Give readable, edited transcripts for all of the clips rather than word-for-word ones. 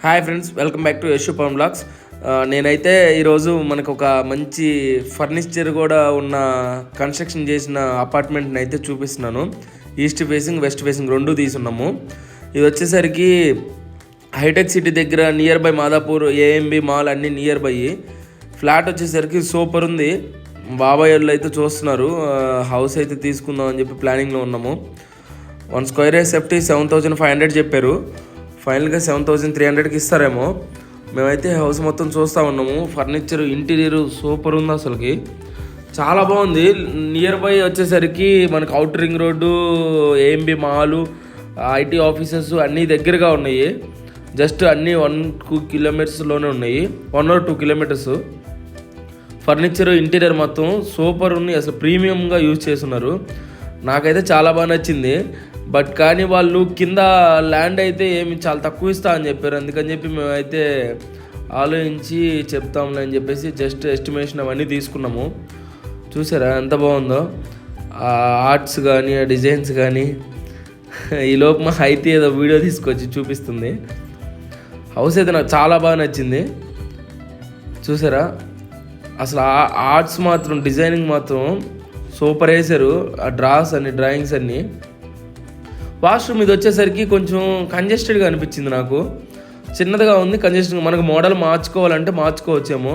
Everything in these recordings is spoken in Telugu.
Hi friends, welcome back to Yashu Pavan blogs. నేనైతే ఈరోజు మనకు ఒక మంచి ఫర్నిచర్ కూడా ఉన్న కన్స్ట్రక్షన్ చేసిన అపార్ట్మెంట్ని అయితే చూపిస్తున్నాను. ఈస్ట్ ఫేసింగ్, వెస్ట్ ఫేసింగ్ రెండు తీసున్నాము. ఇది వచ్చేసరికి హైటెక్ సిటీ దగ్గర near by Madhapur, AMB mall అన్నీ నియర్ బై. ఫ్లాట్ వచ్చేసరికి సూపర్ ఉంది. బాబాయ్ వాళ్ళు అయితే చూస్తున్నారు. హౌస్ అయితే తీసుకుందాం అని చెప్పి ప్లానింగ్లో ఉన్నాము. 1 స్క్వేర్ యార్డ్ సేఫ్టీ 7,500 చెప్పారు. ఫైనల్గా 7,300కి ఇస్తారేమో. మేమైతే హౌస్ మొత్తం చూస్తూ ఉన్నాము. ఫర్నిచర్, ఇంటీరియర్ సూపర్ ఉంది. అసలుకి చాలా బాగుంది. నియర్ బై వచ్చేసరికి మనకు outer ring road, AMB mall, IT offices అన్నీ దగ్గరగా ఉన్నాయి. జస్ట్ అన్నీ 1-2 కిలోమీటర్స్లోనే ఉన్నాయి. 1 or 2 కిలోమీటర్స్. ఫర్నిచర్, ఇంటీరియర్ మొత్తం సూపర్ ఉంది. అసలు ప్రీమియంగా యూజ్ చేస్తున్నారు. నాకైతే చాలా బాగా నచ్చింది. బట్ కానీ వాళ్ళు కింద ల్యాండ్ అయితే ఏమి చాలా తక్కువ ఇస్తా అని చెప్పారు. అందుకని చెప్పి మేమైతే ఆలోచించి చెప్తాంలే అని చెప్పేసి జస్ట్ ఎస్టిమేషన్ అవన్నీ తీసుకున్నాము. చూసారా ఎంత బాగుందో ఆర్ట్స్ కానీ, డిజైన్స్ కానీ. ఈ లోపు మా అయితే ఏదో వీడియో తీసుకొచ్చి చూపిస్తుంది. హౌస్ అయితే నాకు చాలా బాగా నచ్చింది. చూసారా అసలు ఆర్ట్స్ మాత్రం, డిజైనింగ్ మాత్రం సూపర్ వేశారు. ఆ డ్రాయింగ్స్ అన్నీ. వాష్రూమ్ ఇది వచ్చేసరికి కొంచెం కంజెస్టెడ్గా అనిపించింది నాకు. చిన్నదిగా ఉంది, కంజెస్టెడ్గా. మనకు మోడల్ మార్చుకోవాలంటే మార్చుకోవచ్చేమో.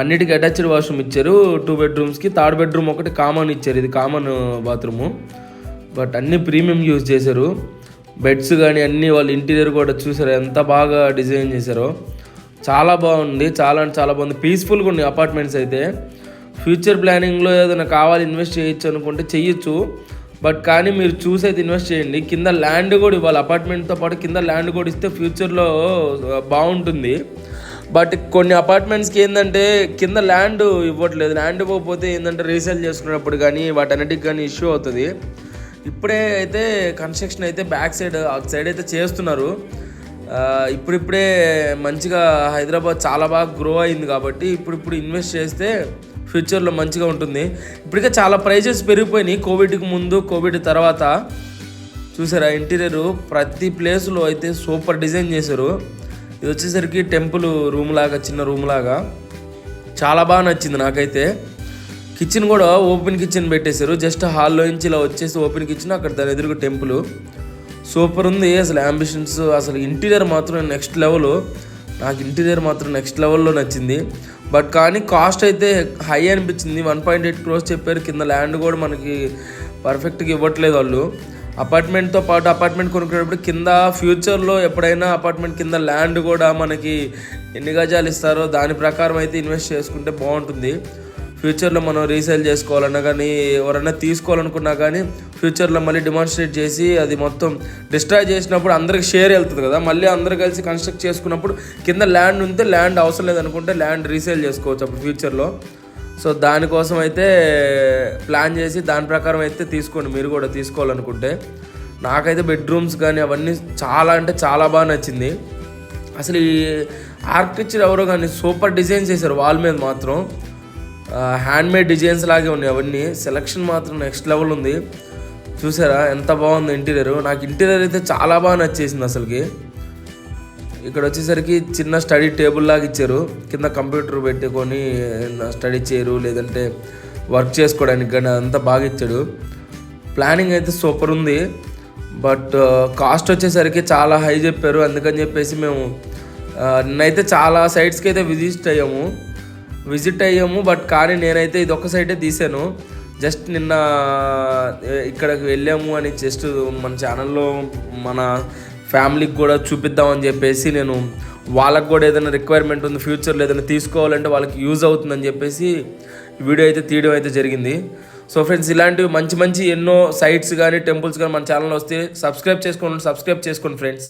అన్నిటికీ అటాచ్డ్ వాష్రూమ్ ఇచ్చారు. 2 బెడ్రూమ్స్కి. 3rd బెడ్రూమ్ ఒకటి కామన్ ఇచ్చారు. ఇది కామన్ బాత్రూము. బట్ అన్నీ ప్రీమియం యూజ్ చేశారు. బెడ్స్ కానీ అన్నీ, వాళ్ళు ఇంటీరియర్ కూడా చూసారు ఎంత బాగా డిజైన్ చేశారో. చాలా బాగుంది. చాలా అంటే చాలా బాగుంది. పీస్ఫుల్గా ఉన్నాయి అపార్ట్మెంట్స్ అయితే. ఫ్యూచర్ ప్లానింగ్లో ఏదైనా కావాలి, ఇన్వెస్ట్ చేయొచ్చు అనుకుంటే చెయ్యొచ్చు. బట్ కానీ మీరు చూసి అయితే ఇన్వెస్ట్ చేయండి. కింద ల్యాండ్ కూడా ఇవ్వాలి. అపార్ట్మెంట్తో పాటు కింద ల్యాండ్ కూడా ఇస్తే ఫ్యూచర్లో బాగుంటుంది. బట్ కొన్ని అపార్ట్మెంట్స్కి ఏంటంటే కింద ల్యాండ్ ఇవ్వట్లేదు. ల్యాండ్ ఇవ్వకపోతే ఏంటంటే రీసేల్ చేసుకున్నప్పుడు కానీ వాటన్నిటికి కానీ ఇష్యూ అవుతుంది. ఇప్పుడే అయితే కన్స్ట్రక్షన్ అయితే బ్యాక్ సైడ్, ఆ సైడ్ అయితే చేస్తున్నారు. ఇప్పుడిప్పుడే మంచిగా హైదరాబాద్ చాలా బాగా గ్రో అయింది కాబట్టి ఇప్పుడు ఇన్వెస్ట్ చేస్తే ఫ్యూచర్లో మంచిగా ఉంటుంది. ఇప్పటికే చాలా ప్రైజెస్ పెరిగిపోయినాయి. కోవిడ్కి ముందు, కోవిడ్ తర్వాత. చూసారా ఇంటీరియర్ ప్రతి ప్లేస్లో అయితే సూపర్ డిజైన్ చేశారు. ఇది వచ్చేసరికి టెంపుల్ రూమ్ లాగా, చిన్న రూమ్ లాగా చాలా బాగా నచ్చింది నాకైతే. కిచెన్ కూడా ఓపెన్ కిచెన్ పెట్టేశారు. జస్ట్ హాల్లో నుంచి ఇలా వచ్చేసి ఓపెన్ కిచెన్, అక్కడ దాని ఎదురుగా టెంపుల్. సూపర్ ఉంది. అసలు అంబిషన్స్, అసలు ఇంటీరియర్ మాత్రం నెక్స్ట్ లెవెల్. నాకు ఇంటీరియర్ మాత్రం నెక్స్ట్ లెవెల్లో నచ్చింది. బట్ కానీ కాస్ట్ అయితే హై అనిపించింది. 1.8 crores చెప్పారు. కింద ల్యాండ్ కూడా మనకి పర్ఫెక్ట్గా ఇవ్వట్లేదు వాళ్ళు. అపార్ట్మెంట్తో పాటు అపార్ట్మెంట్ కొనుక్కునేటప్పుడు కింద ఫ్యూచర్లో ఎప్పుడైనా అపార్ట్మెంట్ కింద ల్యాండ్ కూడా మనకి ఎన్ని గజాలు ఇస్తారో దాని ప్రకారం అయితే ఇన్వెస్ట్ చేసుకుంటే బాగుంటుంది. ఫ్యూచర్లో మనం రీసేల్ చేసుకోవాలన్నా కానీ, ఎవరైనా తీసుకోవాలనుకున్నా కానీ ఫ్యూచర్లో మళ్ళీ డిమాన్స్ట్రేట్ చేసి అది మొత్తం డిస్ట్రాయ్ చేసినప్పుడు అందరికి షేర్ వెళ్తుంది కదా. మళ్ళీ అందరు కలిసి కన్స్ట్రక్ట్ చేసుకున్నప్పుడు కింద ల్యాండ్ ఉంటే, ల్యాండ్ అవసరం లేదనుకుంటే ల్యాండ్ రీసేల్ చేసుకోవచ్చు అప్పుడు ఫ్యూచర్లో. సో దానికోసం అయితే ప్లాన్ చేసి దాని ప్రకారం అయితే తీసుకోండి మీరు కూడా తీసుకోవాలనుకుంటే. నాకైతే బెడ్రూమ్స్ కానీ అవన్నీ చాలా అంటే చాలా బాగా నచ్చింది. అసలు ఈ ఆర్కిటెక్చర్ ఎవరో కానీ సూపర్ డిజైన్స్ చేశారు. వాల్ మీద మాత్రం హ్యాండ్మేడ్ డిజైన్స్ లాగే ఉన్నాయి అవన్నీ. సెలక్షన్ మాత్రం నెక్స్ట్ లెవెల్ ఉంది. చూసారా ఎంత బాగుంది ఇంటీరియర్. నాకు ఇంటీరియర్ అయితే చాలా బాగా నచ్చేసింది అసలుకి. ఇక్కడ వచ్చేసరికి చిన్న స్టడీ టేబుల్ లాగా ఇచ్చారు. కింద కంప్యూటర్ పెట్టుకొని స్టడీ చేయరు, లేదంటే వర్క్ చేసుకోవడానికి కానీ అంతా బాగా ఇచ్చాడు. ప్లానింగ్ అయితే సూపర్ ఉంది. బట్ కాస్ట్ వచ్చేసరికి చాలా హై చెప్పారు. అందుకని చెప్పేసి మేము నిన్నైతే చాలా సైట్స్కి అయితే విజిట్ అయ్యాము. బట్ కానీ నేనైతే ఇది ఒక్క సైటే తీసాను. జస్ట్ నిన్న ఇక్కడికి వెళ్ళాము అని జస్ట్ మన ఛానల్లో మన ఫ్యామిలీకి కూడా చూపిద్దామని చెప్పేసి, నేను వాళ్ళకి కూడా ఏదైనా రిక్వైర్మెంట్ ఉంది, ఫ్యూచర్లో ఏదైనా తీసుకోవాలంటే వాళ్ళకి యూజ్ అవుతుందని చెప్పేసి వీడియో అయితే తీయడం అయితే జరిగింది. సో ఫ్రెండ్స్, ఇలాంటివి మంచి ఎన్నో సైట్స్ కానీ, టెంపుల్స్ కానీ మన ఛానల్లో వస్తే సబ్స్క్రైబ్ చేసుకోండి ఫ్రెండ్స్.